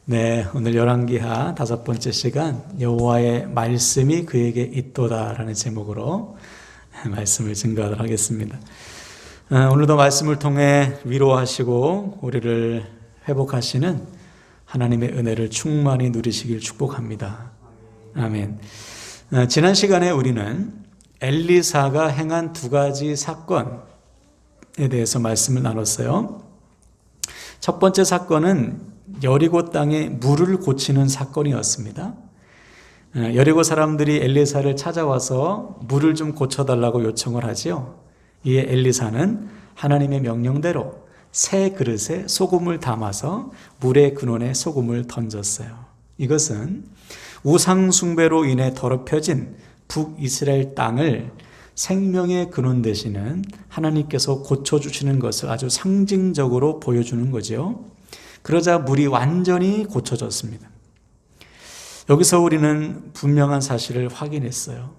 네, 오늘 열왕기하 5번째 시간 여호와의 말씀이 그에게 있도다라는 제목으로 말씀을 증거하도록 하겠습니다. 오늘도 말씀을 통해 위로하시고 우리를 회복하시는 하나님의 은혜를 충만히 누리시길 축복합니다. 아멘. 지난 시간에 우리는 엘리사가 행한 2가지 사건에 대해서 말씀을 나눴어요. 첫 번째 사건은 여리고 땅에 물을 고치는 사건이었습니다. 여리고 사람들이 엘리사를 찾아와서 물을 좀 고쳐달라고 요청을 하지요. 이에 엘리사는 하나님의 명령대로 새 그릇에 소금을 담아서 물의 근원에 소금을 던졌어요. 이것은 우상 숭배로 인해 더럽혀진 북이스라엘 땅을 생명의 근원 되시는 하나님께서 고쳐주시는 것을 아주 상징적으로 보여주는 거죠. 그러자 물이 완전히 고쳐졌습니다. 여기서 우리는 분명한 사실을 확인했어요.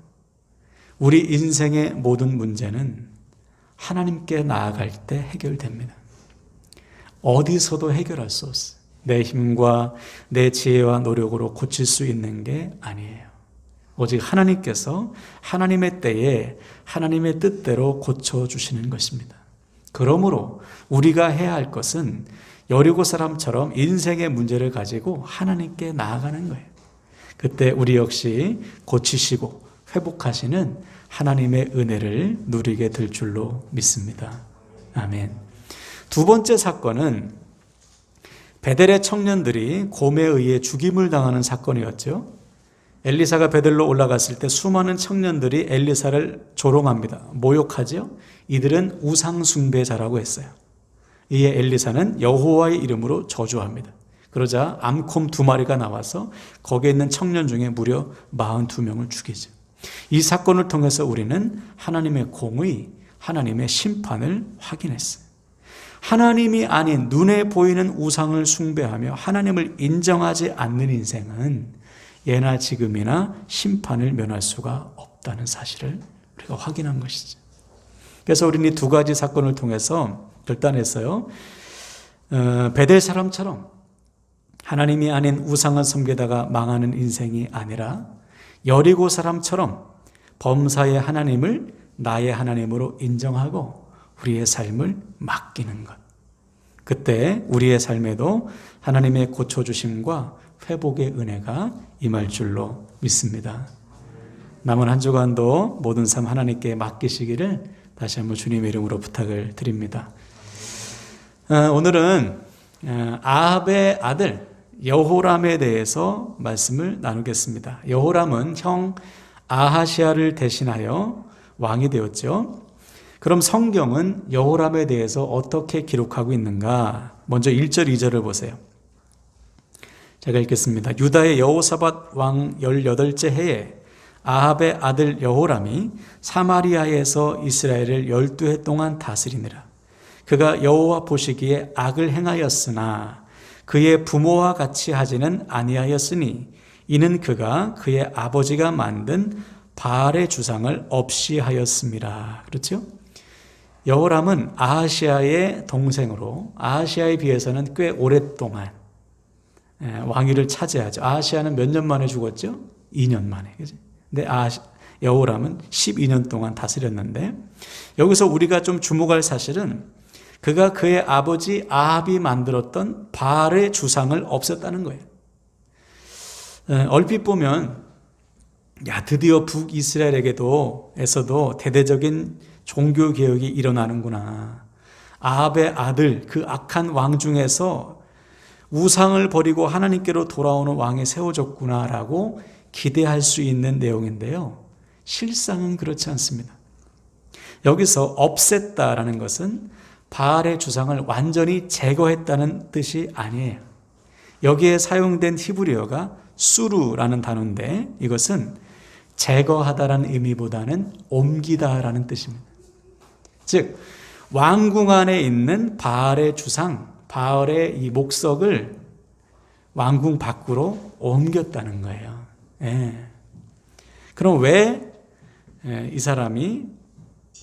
우리 인생의 모든 문제는 하나님께 나아갈 때 해결됩니다. 어디서도 해결할 수 없어요. 내 힘과 내 지혜와 노력으로 고칠 수 있는 게 아니에요. 오직 하나님께서 하나님의 때에 하나님의 뜻대로 고쳐주시는 것입니다. 그러므로 우리가 해야 할 것은 여리고 사람처럼 인생의 문제를 가지고 하나님께 나아가는 거예요. 그때 우리 역시 고치시고 회복하시는 하나님의 은혜를 누리게 될 줄로 믿습니다. 아멘. 2번째 사건은 베델의 청년들이 곰에 의해 죽임을 당하는 사건이었죠. 엘리사가 베델로 올라갔을 때 수많은 청년들이 엘리사를 조롱합니다. 모욕하죠. 이들은 우상 숭배자라고 했어요. 이에 엘리사는 여호와의 이름으로 저주합니다. 그러자 암곰 2마리가 나와서 거기에 있는 청년 중에 무려 42명을 죽이죠. 이 사건을 통해서 우리는 하나님의 공의, 하나님의 심판을 확인했어요. 하나님이 아닌 눈에 보이는 우상을 숭배하며 하나님을 인정하지 않는 인생은 예나 지금이나 심판을 면할 수가 없다는 사실을 우리가 확인한 것이죠. 그래서 우리는 이 2가지 사건을 통해서 결단했어요. 베델 사람처럼 하나님이 아닌 우상을 섬기다가 망하는 인생이 아니라 여리고 사람처럼 범사의 하나님을 나의 하나님으로 인정하고 우리의 삶을 맡기는 것. 그때 우리의 삶에도 하나님의 고쳐주심과 회복의 은혜가 임할 줄로 믿습니다. 남은 한 주간도 모든 삶 하나님께 맡기시기를 다시 한번 주님의 이름으로 부탁을 드립니다. 오늘은 아합의 아들 여호람에 대해서 말씀을 나누겠습니다. 여호람은 형 아하시아를 대신하여 왕이 되었죠. 그럼 성경은 여호람에 대해서 어떻게 기록하고 있는가? 먼저 1절, 2절을 보세요. 제가 읽겠습니다. 유다의 여호사밧 왕 18째 해에 아합의 아들 여호람이 사마리아에서 이스라엘을 12해 동안 다스리니라. 그가 여호와 보시기에 악을 행하였으나 그의 부모와 같이 하지는 아니하였으니 이는 그가 그의 아버지가 만든 바알의 주상을 없이 하였음이라. 그렇죠? 여호람은 아하시아의 동생으로 아하시아에 비해서는 꽤 오랫동안 왕위를 차지하죠. 아하시아는 몇 년 만에 죽었죠? 2년 만에. 그죠? 근데 여호람은 12년 동안 다스렸는데 여기서 우리가 좀 주목할 사실은 그가 그의 아버지 아합이 만들었던 바알의 주상을 없앴다는 거예요. 얼핏 보면 드디어 북이스라엘에서도 대대적인 종교개혁이 일어나는구나. 아합의 아들 그 악한 왕 중에서 우상을 버리고 하나님께로 돌아오는 왕이 세워졌구나라고 기대할 수 있는 내용인데요. 실상은 그렇지 않습니다. 여기서 없앴다라는 것은 바알의 주상을 완전히 제거했다는 뜻이 아니에요. 여기에 사용된 히브리어가 수루라는 단어인데 이것은 제거하다라는 의미보다는 옮기다라는 뜻입니다. 즉 왕궁 안에 있는 바알의 주상, 바알의 이 목석을 왕궁 밖으로 옮겼다는 거예요. 그럼 왜 이 사람이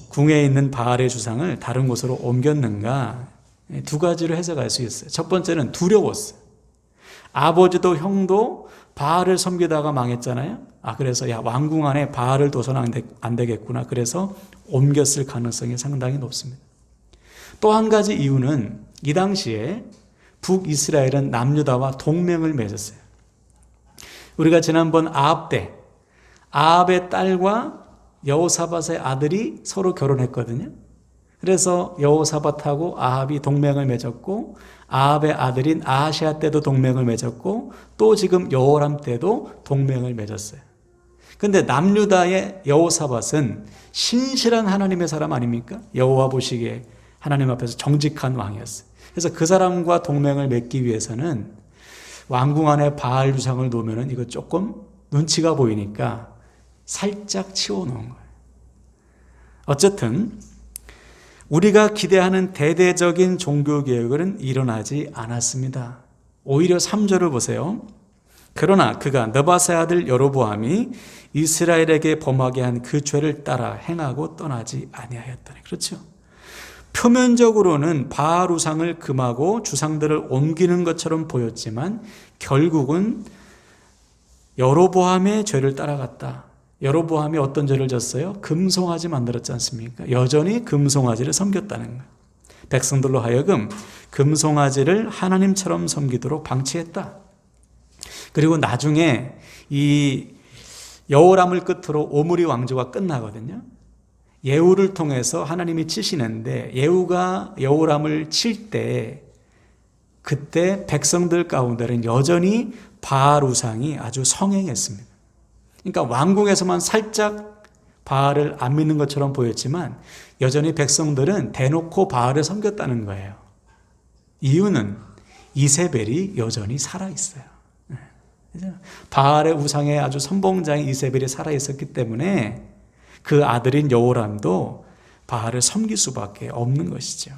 궁에 있는 바알의 주상을 다른 곳으로 옮겼는가? 2가지로 해석할 수 있어요. 첫 번째는 두려웠어요. 아버지도 형도 바알을 섬기다가 망했잖아요. 그래서 왕궁 안에 바알을 둬서는 안 되겠구나. 그래서 옮겼을 가능성이 상당히 높습니다. 또 한 가지 이유는 이 당시에 북이스라엘은 남유다와 동맹을 맺었어요. 우리가 지난번 아합 때 아합의 딸과 여호사밧의 아들이 서로 결혼했거든요. 그래서 여호사밧하고 아합이 동맹을 맺었고 아합의 아들인 아하시아 때도 동맹을 맺었고 또 지금 여호람 때도 동맹을 맺었어요. 그런데 남유다의 여호사밧은 신실한 하나님의 사람 아닙니까? 여호와 보시기에 하나님 앞에서 정직한 왕이었어요. 그래서 그 사람과 동맹을 맺기 위해서는 왕궁 안에 바알 유상을 놓으면 이거 조금 눈치가 보이니까 살짝 치워놓은 거예요. 어쨌든 우리가 기대하는 대대적인 종교개혁은 일어나지 않았습니다. 오히려 3절을 보세요. 그러나 그가 느밧의 아들 여로보암이 이스라엘에게 범하게 한 그 죄를 따라 행하고 떠나지 아니하였더니. 그렇죠. 표면적으로는 바알 우상을 금하고 주상들을 옮기는 것처럼 보였지만 결국은 여로보암의 죄를 따라갔다. 여로보암이 어떤 죄를 졌어요? 금송아지 만들었지 않습니까? 여전히 금송아지를 섬겼다는 거예요. 백성들로 하여금 금송아지를 하나님처럼 섬기도록 방치했다. 그리고 나중에 이 여호람을 끝으로 오므리 왕조가 끝나거든요. 예후를 통해서 하나님이 치시는데 예후가 여호람을 칠 때 그때 백성들 가운데는 여전히 바알 우상이 아주 성행했습니다. 그러니까 왕궁에서만 살짝 바알을 안 믿는 것처럼 보였지만 여전히 백성들은 대놓고 바알을 섬겼다는 거예요. 이유는 이세벨이 여전히 살아있어요. 바알의 우상의 아주 선봉자인 이세벨이 살아있었기 때문에 그 아들인 여호람도 바알을 섬길 수밖에 없는 것이죠.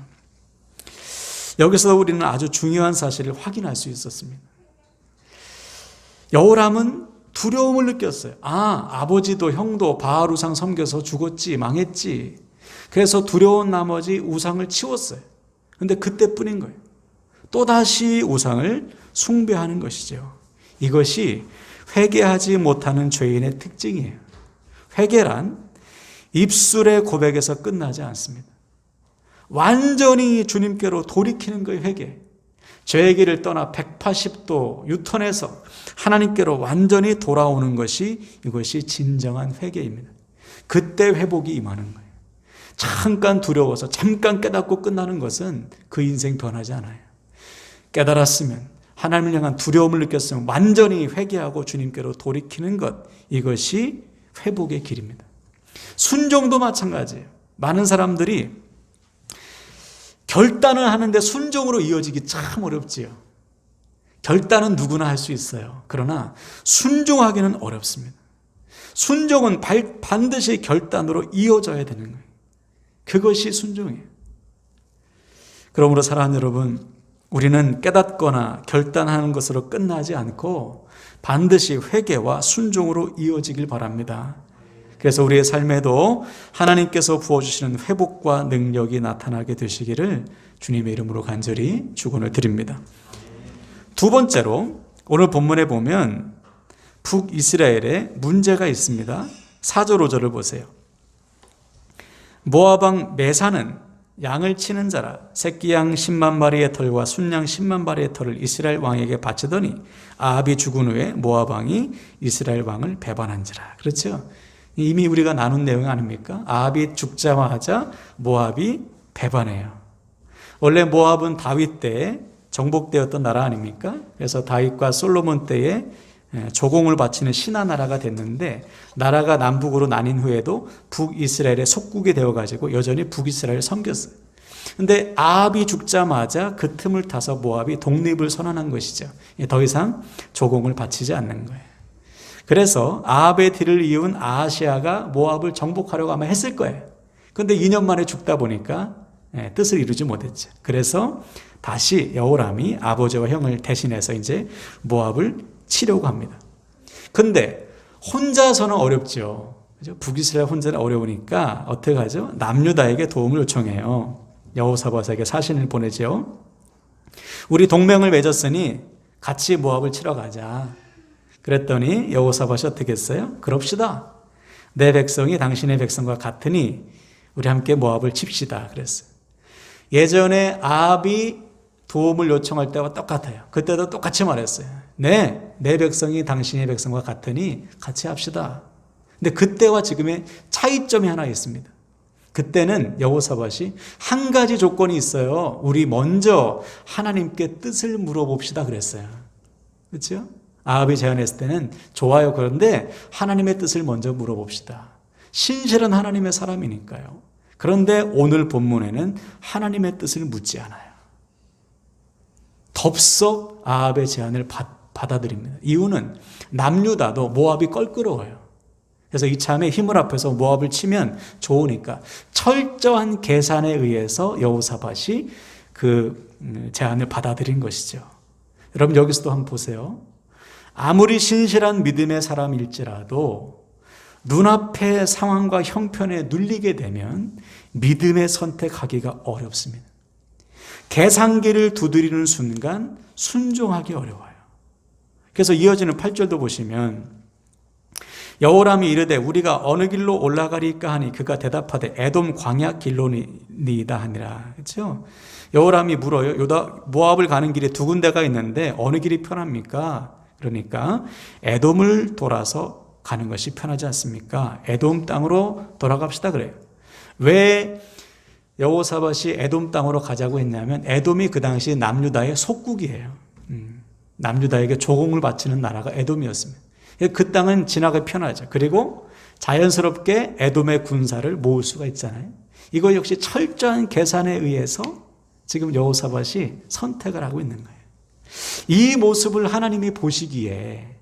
여기서 우리는 아주 중요한 사실을 확인할 수 있었습니다. 여호람은 두려움을 느꼈어요. 아버지도 형도 바알 우상 섬겨서 죽었지, 망했지. 그래서 두려운 나머지 우상을 치웠어요. 근데 그때뿐인 거예요. 또다시 우상을 숭배하는 것이죠. 이것이 회개하지 못하는 죄인의 특징이에요. 회개란 입술의 고백에서 끝나지 않습니다. 완전히 주님께로 돌이키는 거예요, 회개. 죄의 길을 떠나 180도 유턴해서 하나님께로 완전히 돌아오는 것이 이것이 진정한 회개입니다. 그때 회복이 임하는 거예요. 잠깐 두려워서 잠깐 깨닫고 끝나는 것은 그 인생 변하지 않아요. 깨달았으면 하나님을 향한 두려움을 느꼈으면 완전히 회개하고 주님께로 돌이키는 것, 이것이 회복의 길입니다. 순종도 마찬가지예요. 많은 사람들이 결단을 하는데 순종으로 이어지기 참 어렵지요. 결단은 누구나 할 수 있어요. 그러나 순종하기는 어렵습니다. 순종은 반드시 결단으로 이어져야 되는 거예요. 그것이 순종이에요. 그러므로 사랑하는 여러분, 우리는 깨닫거나 결단하는 것으로 끝나지 않고 반드시 회개와 순종으로 이어지길 바랍니다. 그래서 우리의 삶에도 하나님께서 부어주시는 회복과 능력이 나타나게 되시기를 주님의 이름으로 간절히 축원을 드립니다. 두 번째로 오늘 본문에 보면 북이스라엘에 문제가 있습니다. 4절 5절을 보세요. 모압 왕 메사는 양을 치는 자라 새끼 양 10만 마리의 털과 순양 10만 마리의 털을 이스라엘 왕에게 바치더니 아합이 죽은 후에 모압 왕이 이스라엘 왕을 배반한지라. 그렇죠? 이미 우리가 나눈 내용 아닙니까? 아합이 죽자마자 모압이 배반해요. 원래 모압은 다윗 때에 정복되었던 나라 아닙니까? 그래서 다윗과 솔로몬 때에 조공을 바치는 신하 나라가 됐는데 나라가 남북으로 나뉜 후에도 북이스라엘의 속국이 되어가지고 여전히 북이스라엘을 섬겼어요. 그런데 아합이 죽자마자 그 틈을 타서 모압이 독립을 선언한 것이죠. 더 이상 조공을 바치지 않는 거예요. 그래서 아합의 뒤를 이은 아하시아가 모압을 정복하려고 아마 했을 거예요. 그런데 2년 만에 죽다 보니까 뜻을 이루지 못했죠. 그래서 다시 여호람이 아버지와 형을 대신해서 이제 모압을 치려고 합니다. 근데 혼자서는 어렵죠. 그죠? 북이스라엘 혼자는 어려우니까 어떻게 하죠? 남유다에게 도움을 요청해요. 여호사밧에게 사신을 보내죠. 우리 동맹을 맺었으니 같이 모압을 치러 가자. 그랬더니 여호사밧이 어떻게 했어요? 그럽시다. 내 백성이 당신의 백성과 같으니 우리 함께 모압을 칩시다. 그랬어요. 예전에 아합이 도움을 요청할 때와 똑같아요. 그때도 똑같이 말했어요. 네, 내 백성이 당신의 백성과 같으니 같이 합시다. 근데 그때와 지금의 차이점이 하나 있습니다. 그때는 여호사밧이 한 가지 조건이 있어요. 우리 먼저 하나님께 뜻을 물어봅시다 그랬어요. 그렇죠? 아합이 제안했을 때는 좋아요. 그런데 하나님의 뜻을 먼저 물어봅시다. 신실한 하나님의 사람이니까요. 그런데 오늘 본문에는 하나님의 뜻을 묻지 않아요. 덥석 아합의 제안을 받아들입니다. 이유는 남유다도 모압이 껄끄러워요. 그래서 이참에 힘을 합해서 모압을 치면 좋으니까 철저한 계산에 의해서 여호사밧이 그 제안을 받아들인 것이죠. 여러분 여기서도 한번 보세요. 아무리 신실한 믿음의 사람일지라도 눈앞의 상황과 형편에 눌리게 되면 믿음의 선택하기가 어렵습니다. 계산기를 두드리는 순간 순종하기 어려워요. 그래서 이어지는 8절도 보시면 여호람이 이르되 우리가 어느 길로 올라가리까 하니 그가 대답하되 에돔 광야 길로니이다 하니라. 그렇죠? 여호람이 물어요. 모압을 가는 길에 두 군데가 있는데 어느 길이 편합니까? 그러니까 에돔을 돌아서 가는 것이 편하지 않습니까? 에돔 땅으로 돌아갑시다 그래요. 왜 여호사밧이 에돔 땅으로 가자고 했냐면 에돔이 그 당시 남유다의 속국이에요. 남유다에게 조공을 바치는 나라가 에돔이었습니다. 그 땅은 지나가기 편하죠. 그리고 자연스럽게 에돔의 군사를 모을 수가 있잖아요. 이거 역시 철저한 계산에 의해서 지금 여호사밧이 선택을 하고 있는 거예요. 이 모습을 하나님이 보시기에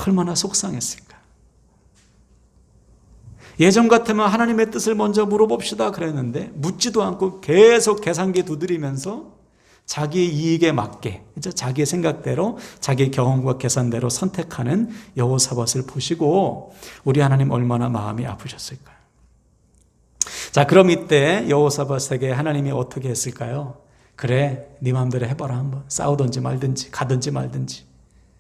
얼마나 속상했을까. 예전 같으면 하나님의 뜻을 먼저 물어봅시다 그랬는데 묻지도 않고 계속 계산기 두드리면서 자기 이익에 맞게 자기의 생각대로 자기의 경험과 계산대로 선택하는 여호사밧을 보시고 우리 하나님 얼마나 마음이 아프셨을까요? 자, 그럼 이때 여호사밧에게 하나님이 어떻게 했을까요? 그래, 네 마음대로 해봐라. 한번 싸우든지 말든지 가든지 말든지.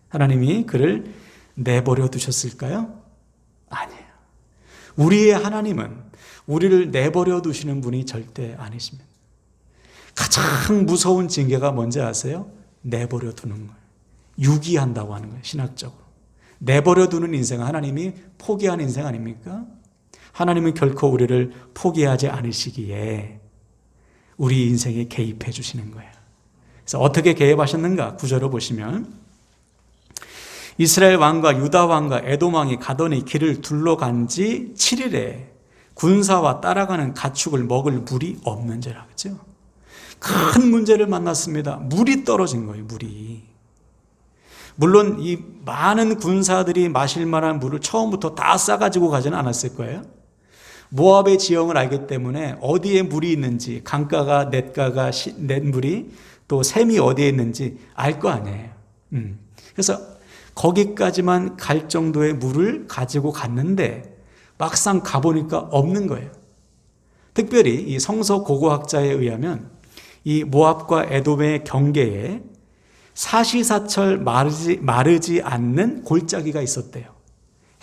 하나님이 그를 내버려 두셨을까요? 아니에요. 우리의 하나님은 우리를 내버려 두시는 분이 절대 아니십니다. 가장 무서운 징계가 뭔지 아세요? 내버려 두는 거예요. 유기한다고 하는 거예요. 신학적으로. 내버려 두는 인생은 하나님이 포기한 인생 아닙니까? 하나님은 결코 우리를 포기하지 않으시기에 우리 인생에 개입해 주시는 거예요. 그래서 어떻게 개입하셨는가? 구절을 보시면 이스라엘 왕과 유다 왕과 에돔 왕이 가더니 길을 둘러간 지 7일에 군사와 따라가는 가축을 먹을 물이 없는지라. 그렇죠? 큰 문제를 만났습니다. 물이 떨어진 거예요. 물이. 물론 이 많은 군사들이 마실 만한 물을 처음부터 다 싸가지고 가지는 않았을 거예요. 모압의 지형을 알기 때문에 어디에 물이 있는지, 강가가, 냇가가, 냇물이 또 샘이 어디에 있는지 알 거 아니에요. 그래서 거기까지만 갈 정도의 물을 가지고 갔는데 막상 가보니까 없는 거예요. 특별히 이 성서 고고학자에 의하면 이 모압과 에돔의 경계에 사시사철 마르지 않는 골짜기가 있었대요.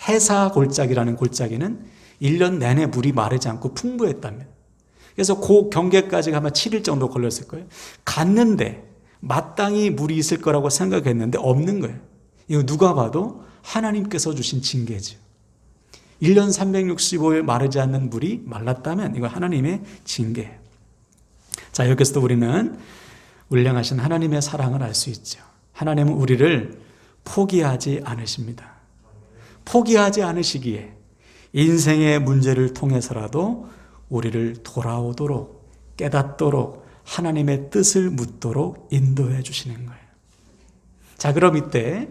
해사 골짜기라는 골짜기는 1년 내내 물이 마르지 않고 풍부했답니다. 그래서 그 경계까지 가면 7일 정도 걸렸을 거예요. 갔는데 마땅히 물이 있을 거라고 생각했는데 없는 거예요. 이거 누가 봐도 하나님께서 주신 징계죠. 1년 365일 마르지 않는 물이 말랐다면 이거 하나님의 징계예요. 자, 여기서도 우리는 울량하신 하나님의 사랑을 알 수 있죠. 하나님은 우리를 포기하지 않으십니다. 포기하지 않으시기에 인생의 문제를 통해서라도 우리를 돌아오도록 깨닫도록 하나님의 뜻을 묻도록 인도해 주시는 거예요. 자, 그럼 이때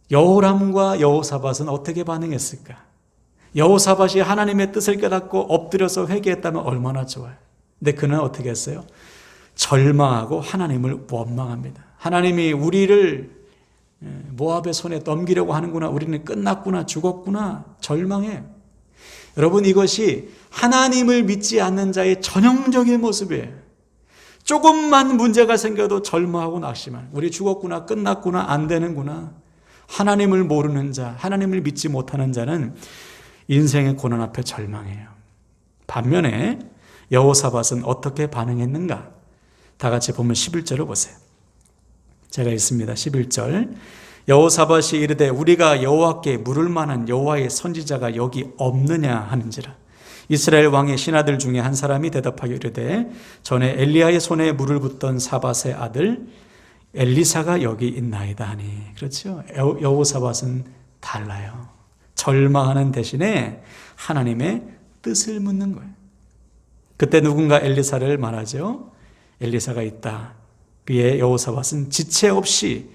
여호람과 여호사밧은 어떻게 반응했을까? 여호사밧이 하나님의 뜻을 깨닫고 엎드려서 회개했다면 얼마나 좋아요. 근데 그는 어떻게 했어요? 절망하고 하나님을 원망합니다. 하나님이 우리를 모압의 손에 넘기려고 하는구나. 우리는 끝났구나. 죽었구나. 절망해요. 여러분, 이것이 하나님을 믿지 않는 자의 전형적인 모습이에요. 조금만 문제가 생겨도 절망하고 낙심하는, 우리 죽었구나, 끝났구나, 안 되는구나. 하나님을 모르는 자, 하나님을 믿지 못하는 자는 인생의 고난 앞에 절망해요. 반면에 여호사밧은 어떻게 반응했는가? 다 같이 보면 11절을 보세요. 제가 읽습니다. 11절. 여호사밧이 이르되 우리가 여호와께 물을 만한 여호와의 선지자가 여기 없느냐 하는지라. 이스라엘 왕의 신하들 중에 한 사람이 대답하여 이르되 전에 엘리야의 손에 물을 붓던 사밧의 아들 엘리사가 여기 있나이다 하니. 그렇죠. 여호사밧은 달라요. 절망하는 대신에 하나님의 뜻을 묻는 거예요. 그때 누군가 엘리사를 말하죠. 엘리사가 있다. 그의 여호사밧은 지체 없이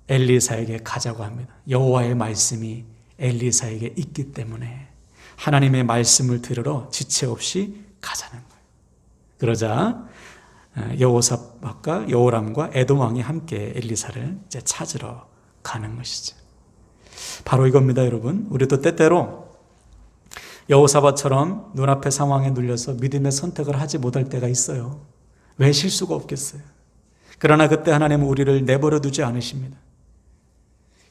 엘리사에게 가자고 합니다. 여호와의 말씀이 엘리사에게 있기 때문에 하나님의 말씀을 들으러 지체 없이 가자는 거예요. 그러자 여호사밧과 여호람과 에돔 왕이 함께 엘리사를 이제 찾으러 가는 것이죠. 바로 이겁니다, 여러분. 우리도 때때로 여호사밧처럼 눈앞의 상황에 눌려서 믿음의 선택을 하지 못할 때가 있어요. 왜 실수가 없겠어요? 그러나 그때 하나님은 우리를 내버려 두지 않으십니다.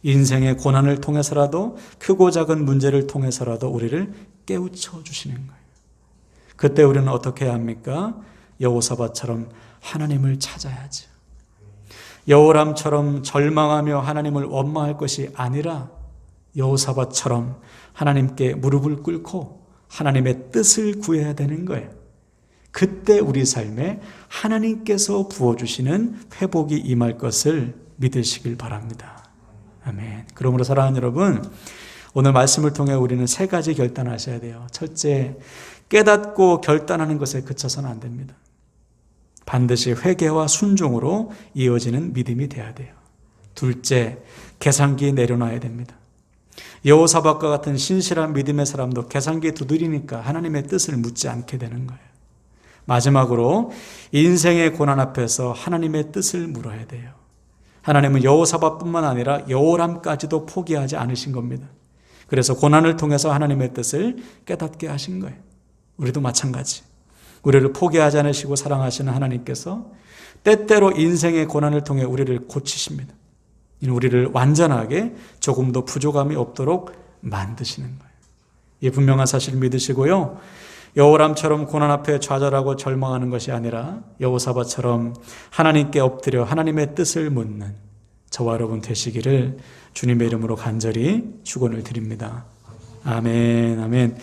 인생의 고난을 통해서라도, 크고 작은 문제를 통해서라도 우리를 깨우쳐 주시는 거예요. 그때 우리는 어떻게 해야 합니까? 여호사밧처럼 하나님을 찾아야죠. 여호람처럼 절망하며 하나님을 원망할 것이 아니라 여호사밧처럼 하나님께 무릎을 꿇고 하나님의 뜻을 구해야 되는 거예요. 그때 우리 삶에 하나님께서 부어주시는 회복이 임할 것을 믿으시길 바랍니다. 아멘. 그러므로 사랑하는 여러분, 오늘 말씀을 통해 우리는 세 가지 결단하셔야 돼요. 첫째, 깨닫고 결단하는 것에 그쳐서는 안 됩니다. 반드시 회개와 순종으로 이어지는 믿음이 돼야 돼요. 둘째, 계산기 내려놔야 됩니다. 여호사밧과 같은 신실한 믿음의 사람도 계산기 두드리니까 하나님의 뜻을 묻지 않게 되는 거예요. 마지막으로 인생의 고난 앞에서 하나님의 뜻을 물어야 돼요. 하나님은 여호사밧뿐만 아니라 여호람까지도 포기하지 않으신 겁니다. 그래서 고난을 통해서 하나님의 뜻을 깨닫게 하신 거예요. 우리도 마찬가지. 우리를 포기하지 않으시고 사랑하시는 하나님께서 때때로 인생의 고난을 통해 우리를 고치십니다. 우리를 완전하게 조금도 부족함이 없도록 만드시는 거예요. 이 분명한 사실을 믿으시고요. 여호람처럼 고난 앞에 좌절하고 절망하는 것이 아니라 여호사밧처럼 하나님께 엎드려 하나님의 뜻을 묻는 저와 여러분 되시기를 주님의 이름으로 간절히 축원을 드립니다. 아멘, 아멘.